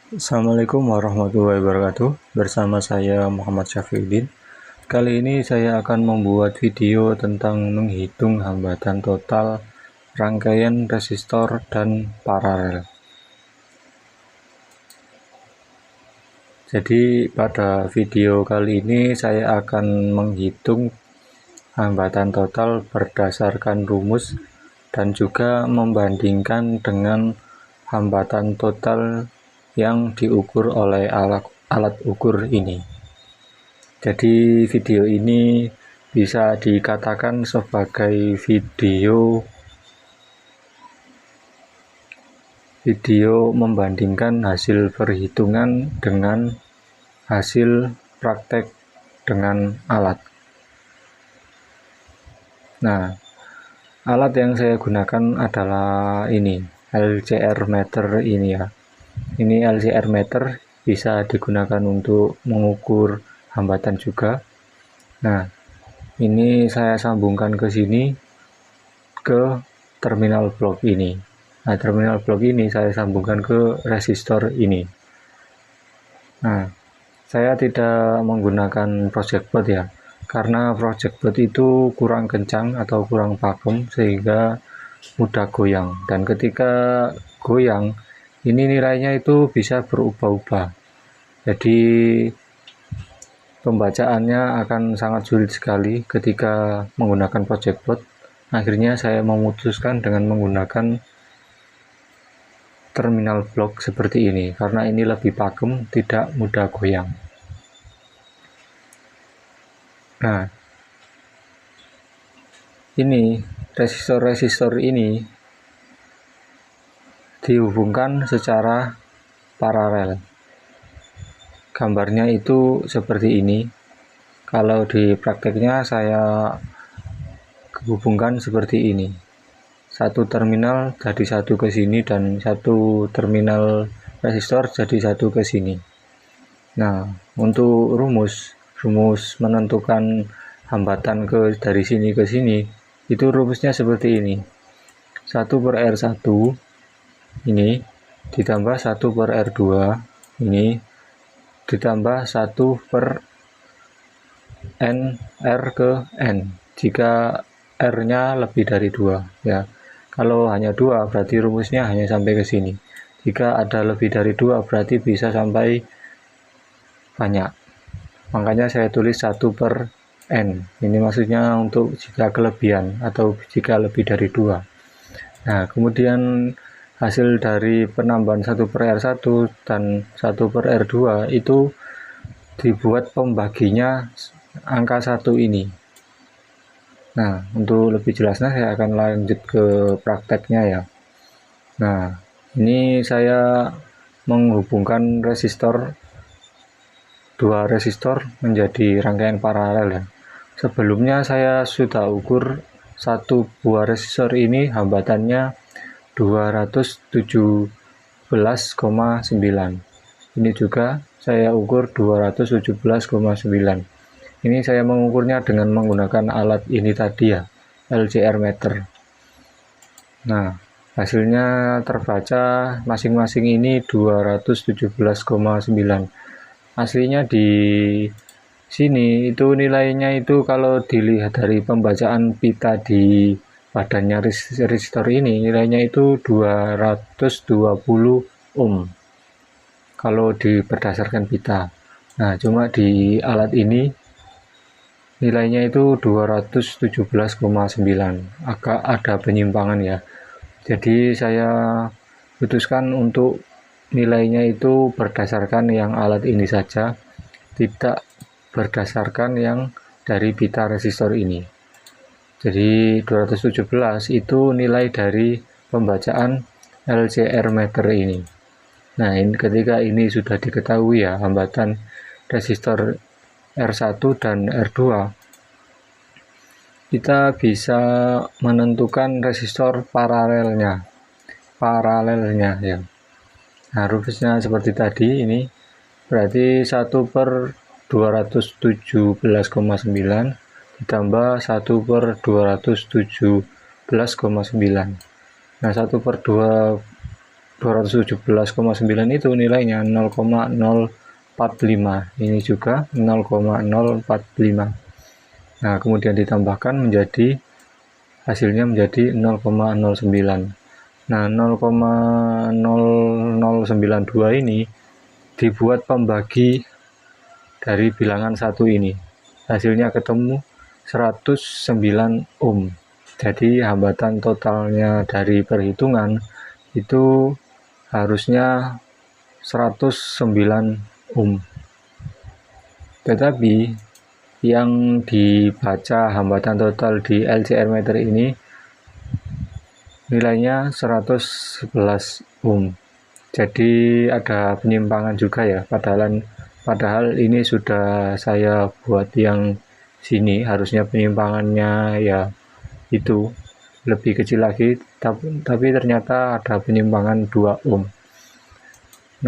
Assalamualaikum warahmatullahi wabarakatuh. Bersama saya Muhammad Syafiuddin. Kali ini saya akan membuat video tentang menghitung hambatan total rangkaian resistor dan paralel. Jadi pada video kali ini saya akan menghitung hambatan total berdasarkan rumus dan juga membandingkan dengan hambatan total yang diukur oleh alat ukur ini. Jadi video ini bisa dikatakan sebagai video membandingkan hasil perhitungan dengan hasil praktek dengan alat. Nah, alat yang saya gunakan adalah ini, LCR meter ini ya. Ini LCR meter bisa digunakan untuk mengukur hambatan juga. Nah, ini saya sambungkan ke sini ke terminal blok ini. Nah, terminal blok ini saya sambungkan ke resistor ini. Nah, saya tidak menggunakan project board ya, karena project board itu kurang kencang atau kurang pakem sehingga mudah goyang, dan ketika goyang ini nilainya itu bisa berubah-ubah. Jadi pembacaannya akan sangat sulit sekali ketika menggunakan project board. Akhirnya saya memutuskan dengan menggunakan terminal blok seperti ini karena ini lebih pakem, tidak mudah goyang. Nah, ini resistor-resistor ini dihubungkan secara paralel. Gambarnya itu seperti ini. Kalau di prakteknya saya hubungkan seperti ini. Satu terminal jadi satu ke sini dan satu terminal resistor jadi satu ke sini. Nah, untuk rumus menentukan hambatan dari sini ke sini itu rumusnya seperti ini. 1/R1 ini ditambah 1/R2 ini ditambah 1/N R ke N jika R-nya lebih dari 2 ya. Kalau hanya 2 berarti rumusnya hanya sampai ke sini. Jika ada lebih dari 2 berarti bisa sampai banyak. Makanya saya tulis 1/N. Ini maksudnya untuk jika kelebihan atau jika lebih dari 2. Nah, kemudian hasil dari penambahan 1/R1 dan 1/R2 itu dibuat pembaginya angka 1 ini. Nah, untuk lebih jelasnya saya akan lanjut ke prakteknya ya. Nah, ini saya menghubungkan dua resistor menjadi rangkaian paralel ya. Sebelumnya saya sudah ukur satu buah resistor ini hambatannya 217,9. Ini juga saya ukur 217,9. Ini saya mengukurnya dengan menggunakan alat ini tadi ya, LCR meter. Nah, hasilnya terbaca masing-masing ini 217,9. Aslinya di sini itu nilainya itu kalau dilihat dari pembacaan pita di badannya resistor ini nilainya itu 220 ohm kalau berdasarkan pita. Nah, cuma di alat ini nilainya itu 217,9, agak ada penyimpangan ya. Jadi saya putuskan untuk nilainya itu berdasarkan yang alat ini saja, tidak berdasarkan yang dari pita resistor ini. Jadi 217 itu nilai dari pembacaan LCR meter ini. Nah, ketika ini sudah diketahui ya hambatan resistor R1 dan R2, kita bisa menentukan resistor paralelnya ya. Nah, rumusnya seperti tadi ini berarti 1/217,9 ditambah 1/217,9. Nah, 1/2 217,9 itu nilainya 0,045, ini juga 0,045. Nah, kemudian ditambahkan menjadi hasilnya menjadi 0,09. Nah, 0,0092 ini dibuat pembagi dari bilangan 1 ini. Hasilnya ketemu 109 ohm. Jadi hambatan totalnya dari perhitungan itu harusnya 109 ohm. Tetapi yang dibaca hambatan total di LCR meter ini nilainya 111 ohm. Jadi ada penyimpangan juga ya, padahal ini sudah saya buat yang sini, harusnya penyimpangannya ya itu lebih kecil lagi, tapi ternyata ada penyimpangan 2 ohm.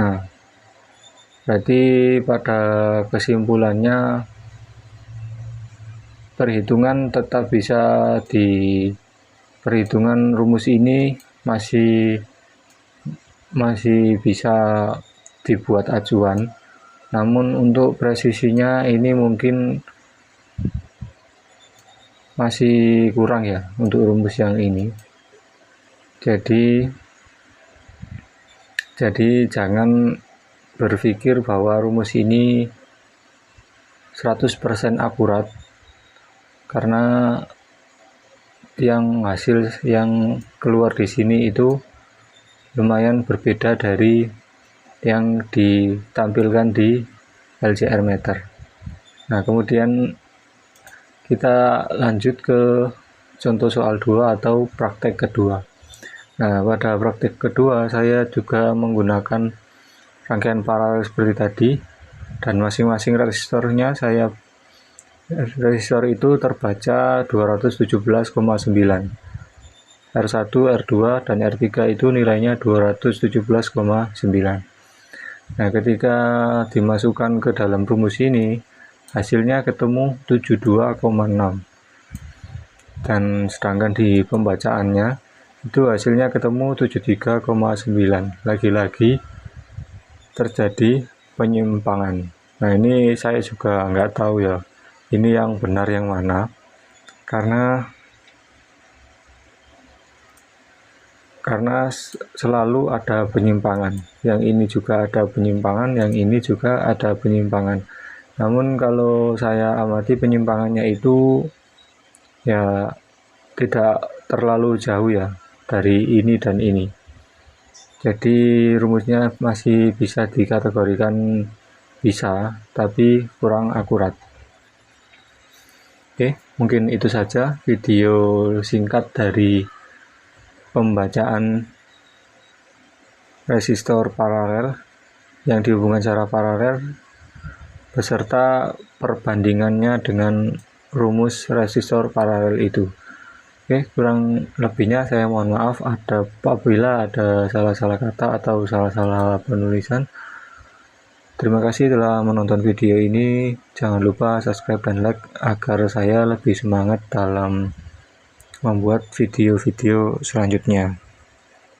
Nah, berarti pada kesimpulannya perhitungan tetap bisa perhitungan rumus ini masih bisa dibuat acuan, namun untuk presisinya ini mungkin masih kurang ya untuk rumus yang ini. Jadi jangan berpikir bahwa rumus ini 100% akurat, karena yang hasil yang keluar di sini itu lumayan berbeda dari yang ditampilkan di LCR meter. Nah, kemudian kita lanjut ke contoh soal 2 atau praktek kedua. Nah, pada praktek kedua saya juga menggunakan rangkaian paralel seperti tadi, dan masing-masing resistornya resistor itu terbaca 217,9. R1, R2, dan R3 itu nilainya 217,9. Nah, ketika dimasukkan ke dalam rumus ini, hasilnya ketemu 72,6. Dan sedangkan di pembacaannya, itu hasilnya ketemu 73,9. Lagi-lagi terjadi penyimpangan. Nah, ini saya juga nggak tahu ya, ini yang benar yang mana, karena selalu ada penyimpangan. Yang ini juga ada penyimpangan, yang ini juga ada penyimpangan. Namun kalau saya amati penyimpangannya itu ya tidak terlalu jauh ya dari ini dan ini. Jadi rumusnya masih bisa dikategorikan bisa, tapi kurang akurat. Oke, mungkin itu saja video singkat dari pembacaan resistor paralel yang dihubungkan secara paralel beserta perbandingannya dengan rumus resistor paralel itu. Oke, kurang lebihnya saya mohon maaf apabila ada salah-salah kata atau salah-salah penulisan. Terima kasih telah menonton video ini. Jangan lupa subscribe dan like agar saya lebih semangat dalam membuat video-video selanjutnya.